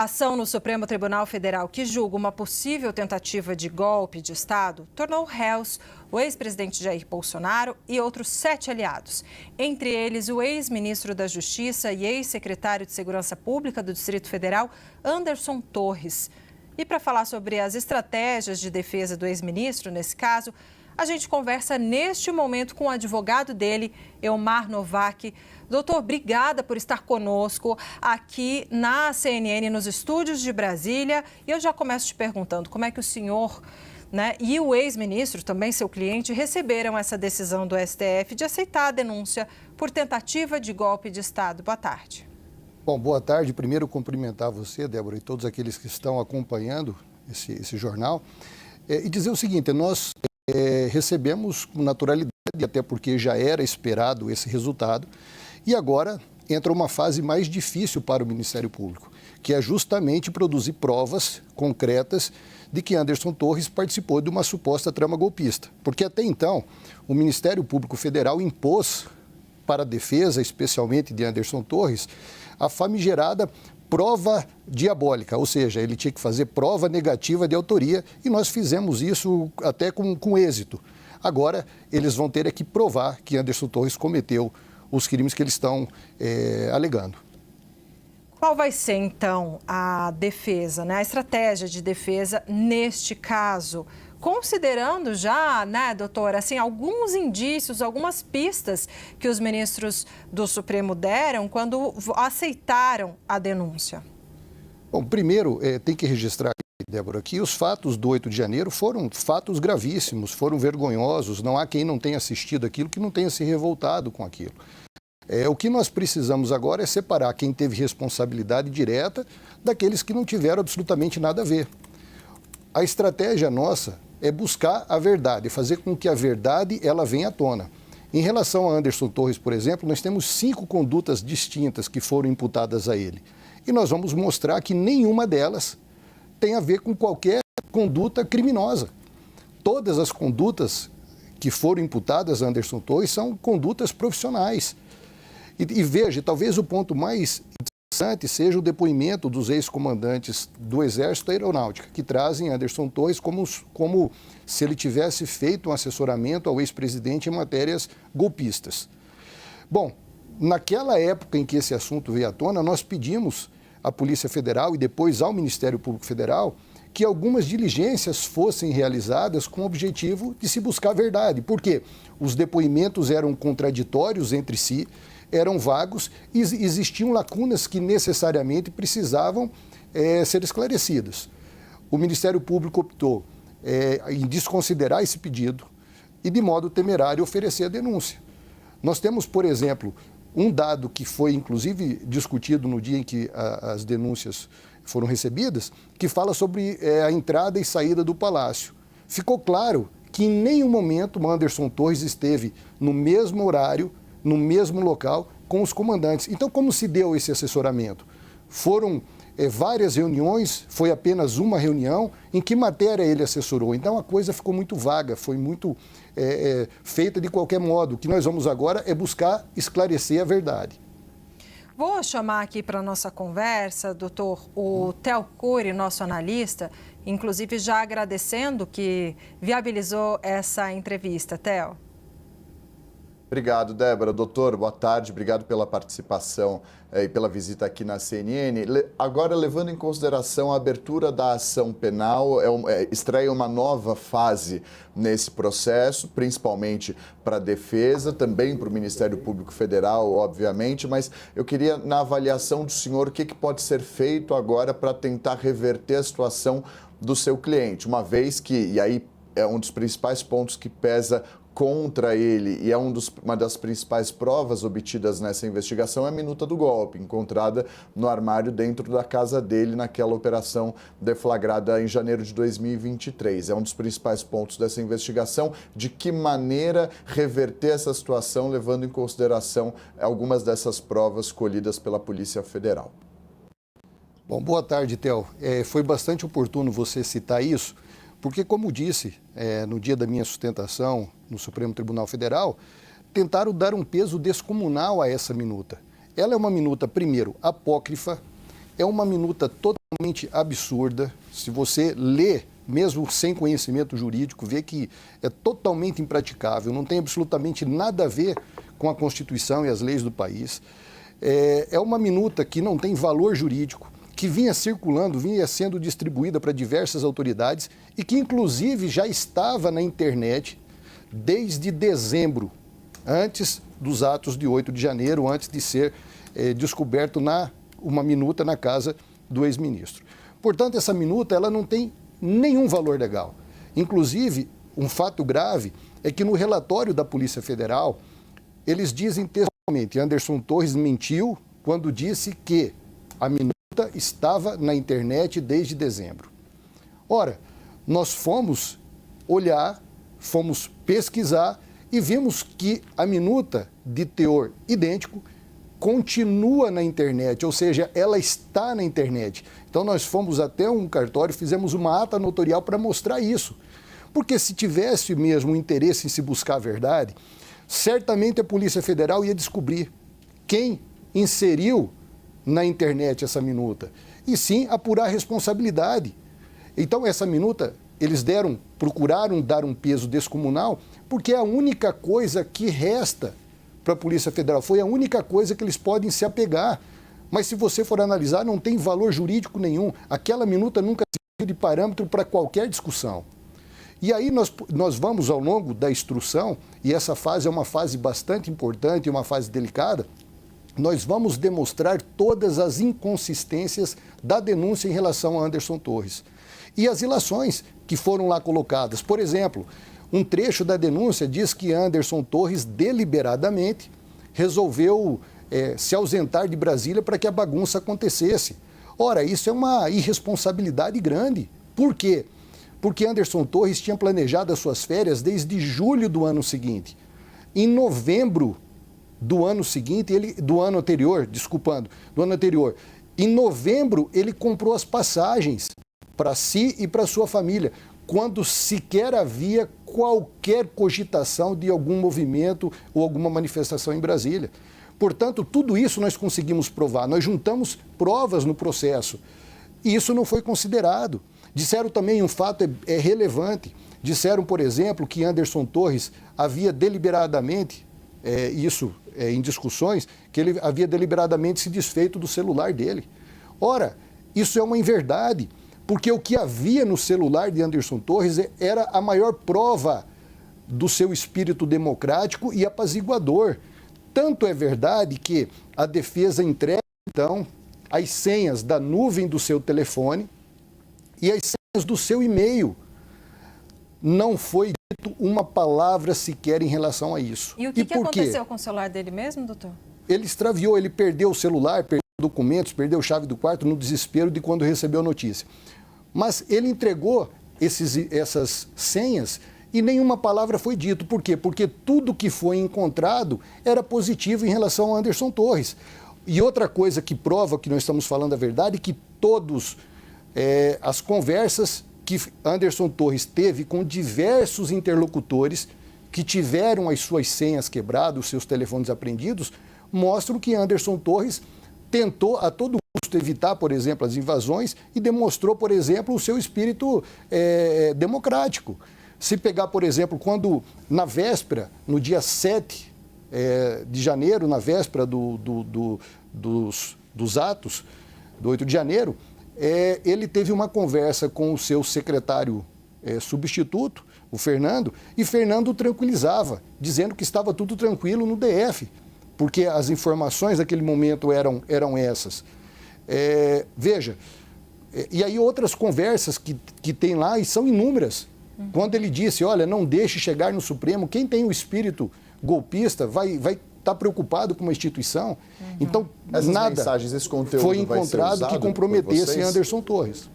A ação no Supremo Tribunal Federal que julga uma possível tentativa de golpe de Estado tornou réus o ex-presidente Jair Bolsonaro e outros 7 aliados. Entre eles, o ex-ministro da Justiça e ex-secretário de Segurança Pública do Distrito Federal, Anderson Torres. E para falar sobre as estratégias de defesa do ex-ministro nesse caso, a gente conversa neste momento com o advogado dele, Elmar Novak. Doutor, obrigada por estar conosco aqui na CNN, nos estúdios de Brasília. E eu já começo te perguntando como é que o senhor, e o ex-ministro, também seu cliente, receberam essa decisão do STF de aceitar a denúncia por tentativa de golpe de Estado. Boa tarde. Bom, boa tarde. Primeiro, cumprimentar você, Débora, e todos aqueles que estão acompanhando esse jornal. E dizer o seguinte, nós recebemos com naturalidade, até porque já era esperado esse resultado, e agora entra uma fase mais difícil para o Ministério Público, que é justamente produzir provas concretas de que Anderson Torres participou de uma suposta trama golpista. Porque até então, o Ministério Público Federal impôs para a defesa, especialmente de Anderson Torres, a famigerada prova diabólica, ou seja, ele tinha que fazer prova negativa de autoria e nós fizemos isso até com êxito. Agora, eles vão ter que provar que Anderson Torres cometeu os crimes que eles estão alegando. Qual vai ser, então, a defesa, a estratégia de defesa neste caso? Considerando já, doutora, assim, alguns indícios, algumas pistas que os ministros do Supremo deram quando aceitaram a denúncia. Bom, primeiro, tem que registrar, Débora, que os fatos do 8 de janeiro foram fatos gravíssimos, foram vergonhosos. Não há quem não tenha assistido aquilo que não tenha se revoltado com aquilo. O que nós precisamos agora é separar quem teve responsabilidade direta daqueles que não tiveram absolutamente nada a ver. A estratégia nossa é buscar a verdade, fazer com que a verdade ela venha à tona. Em relação a Anderson Torres, por exemplo, nós temos 5 condutas distintas que foram imputadas a ele. E nós vamos mostrar que nenhuma delas tem a ver com qualquer conduta criminosa. Todas as condutas que foram imputadas a Anderson Torres são condutas profissionais. E veja, talvez o ponto mais interessante seja o depoimento dos ex-comandantes do Exército da Aeronáutica, que trazem Anderson Torres como se ele tivesse feito um assessoramento ao ex-presidente em matérias golpistas. Bom, naquela época em que esse assunto veio à tona, nós pedimos à Polícia Federal e depois ao Ministério Público Federal que algumas diligências fossem realizadas com o objetivo de se buscar a verdade. Por quê? Os depoimentos eram contraditórios entre si, eram vagos e existiam lacunas que necessariamente precisavam ser esclarecidas. O Ministério Público optou em desconsiderar esse pedido e, de modo temerário, oferecer a denúncia. Nós temos, por exemplo, um dado que foi, inclusive, discutido no dia em que as denúncias foram recebidas, que fala sobre a entrada e saída do Palácio. Ficou claro que em nenhum momento o Anderson Torres esteve no mesmo horário, no mesmo local, com os comandantes. Então, como se deu esse assessoramento? Foram várias reuniões, foi apenas uma reunião, em que matéria ele assessorou? Então, a coisa ficou muito vaga, foi muito feita de qualquer modo. O que nós vamos agora é buscar esclarecer a verdade. Vou chamar aqui para a nossa conversa, doutor, o Theo Cury, nosso analista, inclusive já agradecendo que viabilizou essa entrevista. Theo. Obrigado, Débora. Doutor, boa tarde. Obrigado pela participação e pela visita aqui na CNN. Agora, levando em consideração a abertura da ação penal, estreia uma nova fase nesse processo, principalmente para a defesa, também para o Ministério Público Federal, obviamente, mas eu queria, na avaliação do senhor, o que pode ser feito agora para tentar reverter a situação do seu cliente, uma vez que, e aí é um dos principais pontos que pesa contra ele, e é uma das principais provas obtidas nessa investigação, é a minuta do golpe, encontrada no armário dentro da casa dele naquela operação deflagrada em janeiro de 2023. É um dos principais pontos dessa investigação. De que maneira reverter essa situação, levando em consideração algumas dessas provas colhidas pela Polícia Federal? Bom, boa tarde, Theo. Foi bastante oportuno você citar isso, porque, como disse, no dia da minha sustentação no Supremo Tribunal Federal, tentaram dar um peso descomunal a essa minuta. Ela é uma minuta, primeiro, apócrifa, é uma minuta totalmente totalmente absurda. Se você lê, mesmo sem conhecimento jurídico, vê que é totalmente impraticável, não tem absolutamente nada a ver com a Constituição e as leis do país. É uma minuta que não tem valor jurídico, que vinha circulando, vinha sendo distribuída para diversas autoridades e que, inclusive, já estava na internet desde dezembro, antes dos atos de 8 de janeiro, antes de ser descoberto uma minuta na casa do ex-ministro. Portanto, essa minuta ela não tem nenhum valor legal. Inclusive, um fato grave é que no relatório da Polícia Federal, eles dizem textualmente, Anderson Torres mentiu quando disse que a minuta estava na internet desde dezembro. Ora, nós fomos olhar, fomos pesquisar e vimos que a minuta de teor idêntico continua na internet, ou seja, ela está na internet. Então nós fomos até um cartório, fizemos uma ata notarial para mostrar isso. Porque se tivesse mesmo interesse em se buscar a verdade, certamente a Polícia Federal ia descobrir quem inseriu na internet essa minuta. E sim apurar a responsabilidade. Então essa minuta, eles procuraram dar um peso descomunal, porque é a única coisa que resta para a Polícia Federal. Foi a única coisa que eles podem se apegar. Mas se você for analisar, não tem valor jurídico nenhum. Aquela minuta nunca serviu de parâmetro para qualquer discussão. E aí nós vamos, ao longo da instrução, e essa fase é uma fase bastante importante, uma fase delicada, nós vamos demonstrar todas as inconsistências da denúncia em relação a Anderson Torres. E as ilações que foram lá colocadas. Por exemplo, um trecho da denúncia diz que Anderson Torres deliberadamente resolveu se ausentar de Brasília para que a bagunça acontecesse. Ora, isso é uma irresponsabilidade grande. Por quê? Porque Anderson Torres tinha planejado as suas férias desde julho do ano seguinte. Em novembro do ano seguinte, do ano anterior, em novembro ele comprou as passagens para si e para sua família, quando sequer havia qualquer cogitação de algum movimento ou alguma manifestação em Brasília. Portanto, tudo isso nós conseguimos provar, nós juntamos provas no processo e isso não foi considerado. Disseram também, um fato relevante, disseram, por exemplo, que Anderson Torres havia deliberadamente, em discussões, que ele havia deliberadamente se desfeito do celular dele. Ora, isso é uma inverdade, porque o que havia no celular de Anderson Torres era a maior prova do seu espírito democrático e apaziguador. Tanto é verdade que a defesa entrega, então, as senhas da nuvem do seu telefone e as senhas do seu e-mail. Não foi dito uma palavra sequer em relação a isso. E o que aconteceu com o celular dele mesmo, doutor? Ele extraviou, ele perdeu o celular, perdeu documentos, perdeu a chave do quarto no desespero de quando recebeu a notícia. Mas ele entregou essas senhas e nenhuma palavra foi dito. Por quê? Porque tudo que foi encontrado era positivo em relação a Anderson Torres. E outra coisa que prova que nós estamos falando a verdade é que as conversas que Anderson Torres teve com diversos interlocutores que tiveram as suas senhas quebradas, os seus telefones apreendidos, mostram que Anderson Torres tentou a todo custo evitar, por exemplo, as invasões e demonstrou, por exemplo, o seu espírito democrático. Se pegar, por exemplo, quando na véspera, no dia 7 de janeiro, na véspera dos atos do 8 de janeiro, ele teve uma conversa com o seu secretário substituto, o Fernando, e Fernando o tranquilizava, dizendo que estava tudo tranquilo no DF, porque as informações naquele momento eram essas. Veja, e aí outras conversas que tem lá, e são inúmeras. Quando ele disse, olha, não deixe chegar no Supremo, quem tem o espírito golpista vai estar preocupado com uma instituição. Então, nada foi encontrado que comprometesse Anderson Torres.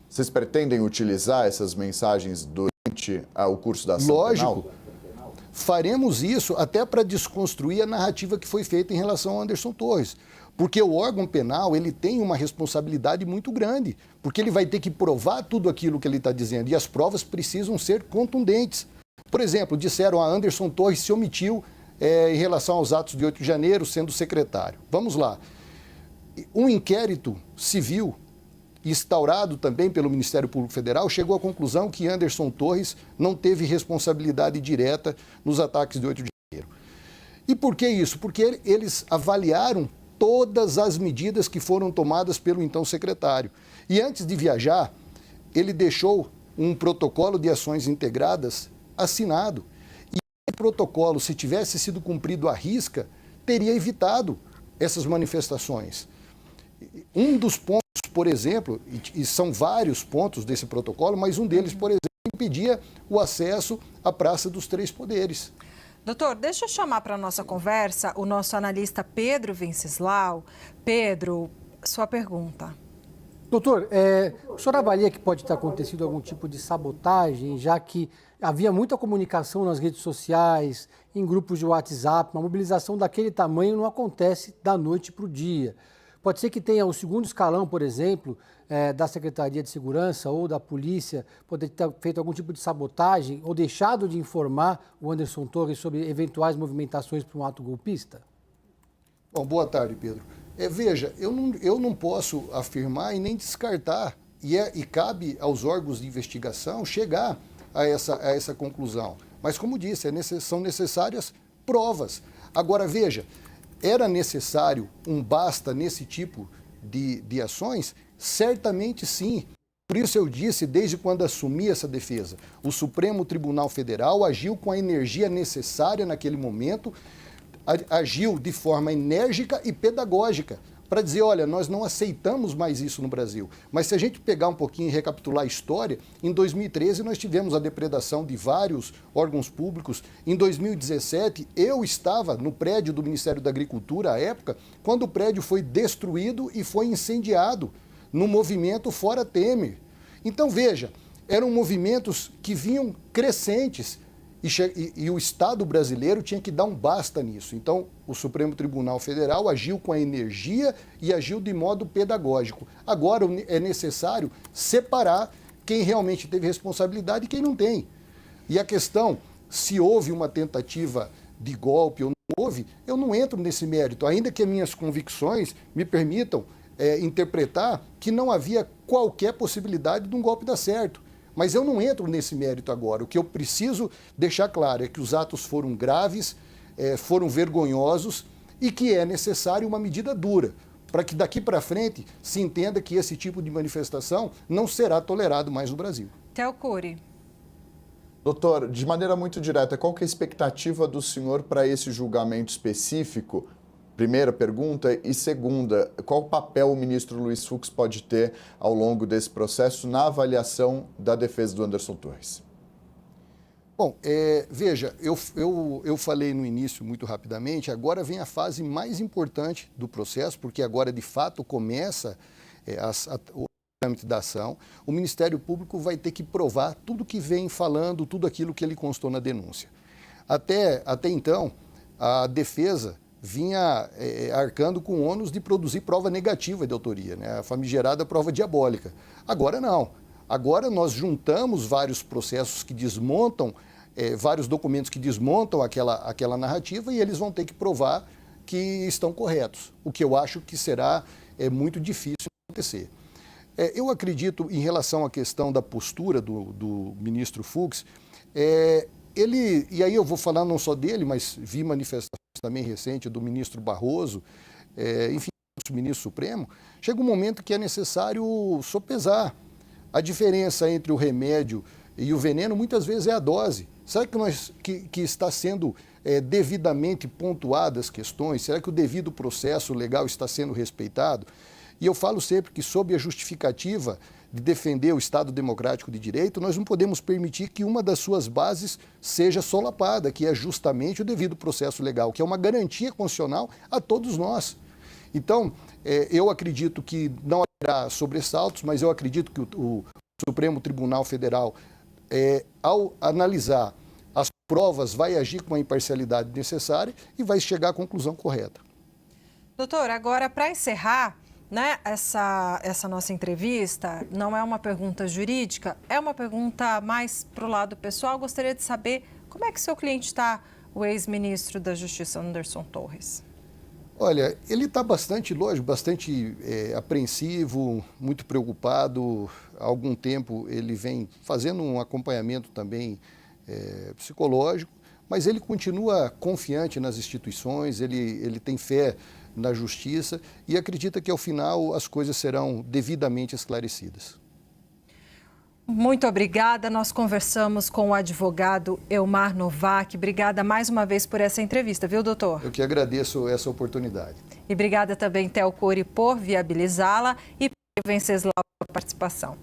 Vocês pretendem utilizar essas mensagens durante o curso da ação Lógico. penal? Faremos isso até para desconstruir a narrativa que foi feita em relação a Anderson Torres. Porque o órgão penal, ele tem uma responsabilidade muito grande, porque ele vai ter que provar tudo aquilo que ele está dizendo, e as provas precisam ser contundentes. Por exemplo, disseram a Anderson Torres se omitiu em relação aos atos de 8 de janeiro, sendo secretário. Vamos lá. Um inquérito civil instaurado também pelo Ministério Público Federal, chegou à conclusão que Anderson Torres não teve responsabilidade direta nos ataques de 8 de janeiro. E por que isso? Porque eles avaliaram todas as medidas que foram tomadas pelo então secretário. E antes de viajar, ele deixou um protocolo de ações integradas assinado. E esse protocolo, se tivesse sido cumprido à risca, teria evitado essas manifestações. Um dos pontos, por exemplo, e são vários pontos desse protocolo, mas um deles, por exemplo, impedia o acesso à Praça dos Três Poderes. Doutor, deixa eu chamar para a nossa conversa o nosso analista Pedro Venceslau. Pedro, sua pergunta. Doutor, o senhor avalia que pode ter acontecido algum tipo de sabotagem, já que havia muita comunicação nas redes sociais, em grupos de WhatsApp, uma mobilização daquele tamanho não acontece da noite para o dia. Pode ser que tenha o segundo escalão, por exemplo, da Secretaria de Segurança ou da Polícia, poder ter feito algum tipo de sabotagem ou deixado de informar o Anderson Torres sobre eventuais movimentações para um ato golpista? Bom, boa tarde, Pedro. Veja, eu não posso afirmar e nem descartar, e cabe aos órgãos de investigação chegar a essa conclusão. Mas, como disse, são necessárias provas. Agora, veja, era necessário um basta nesse tipo de ações? Certamente sim. Por isso eu disse, desde quando assumi essa defesa, o Supremo Tribunal Federal agiu com a energia necessária naquele momento, agiu de forma enérgica e pedagógica para dizer, olha, nós não aceitamos mais isso no Brasil. Mas se a gente pegar um pouquinho e recapitular a história, em 2013 nós tivemos a depredação de vários órgãos públicos. Em 2017, eu estava no prédio do Ministério da Agricultura, à época, quando o prédio foi destruído e foi incendiado no movimento Fora Temer. Então, veja, eram movimentos que vinham crescentes, e o Estado brasileiro tinha que dar um basta nisso. Então, o Supremo Tribunal Federal agiu com a energia e agiu de modo pedagógico. Agora é necessário separar quem realmente teve responsabilidade e quem não tem. E a questão, se houve uma tentativa de golpe ou não houve, eu não entro nesse mérito, ainda que as minhas convicções me permitam interpretar que não havia qualquer possibilidade de um golpe dar certo. Mas eu não entro nesse mérito agora. O que eu preciso deixar claro é que os atos foram graves, foram vergonhosos e que é necessário uma medida dura para que daqui para frente se entenda que esse tipo de manifestação não será tolerado mais no Brasil. Theo Cury. Doutor, de maneira muito direta, qual que é a expectativa do senhor para esse julgamento específico? Primeira pergunta. E segunda, qual papel o ministro Luiz Fux pode ter ao longo desse processo na avaliação da defesa do Anderson Torres? Bom, veja, eu falei no início muito rapidamente, agora vem a fase mais importante do processo, porque agora de fato começa o trâmite da ação. O Ministério Público vai ter que provar tudo que vem falando, tudo aquilo que ele constou na denúncia. Até então, a defesa vinha arcando com o ônus de produzir prova negativa de autoria, né? A famigerada prova diabólica. Agora não. Agora nós juntamos vários processos que desmontam, vários documentos que desmontam aquela narrativa e eles vão ter que provar que estão corretos, o que eu acho que será muito difícil acontecer. Eu acredito, em relação à questão da postura do ministro Fux, ele, e aí eu vou falar não só dele, mas vi manifestações também recente do ministro Barroso, enfim, do ministro Supremo, chega um momento que é necessário sopesar. A diferença entre o remédio e o veneno muitas vezes é a dose. Será que está sendo devidamente pontuadas as questões? Será que o devido processo legal está sendo respeitado? E eu falo sempre que, sob a justificativa de defender o Estado Democrático de Direito, nós não podemos permitir que uma das suas bases seja solapada, que é justamente o devido processo legal, que é uma garantia constitucional a todos nós. Então, eu acredito que não haverá sobressaltos, mas eu acredito que o Supremo Tribunal Federal, ao analisar as provas, vai agir com a imparcialidade necessária e vai chegar à conclusão correta. Doutor, agora, para encerrar, né, essa nossa entrevista não é uma pergunta jurídica, é uma pergunta mais para o lado pessoal. Gostaria de saber como é que seu cliente está, o ex-ministro da Justiça, Anderson Torres. Olha, ele está bastante, lógico, bastante apreensivo, muito preocupado. Há algum tempo ele vem fazendo um acompanhamento também psicológico, mas ele continua confiante nas instituições, ele tem fé na justiça e acredita que ao final as coisas serão devidamente esclarecidas. Muito obrigada. Nós conversamos com o advogado Elmar Novak. Obrigada mais uma vez por essa entrevista, viu, doutor? Eu que agradeço essa oportunidade. E obrigada também, Theo Cori, por viabilizá-la e por Venceslau pela participação.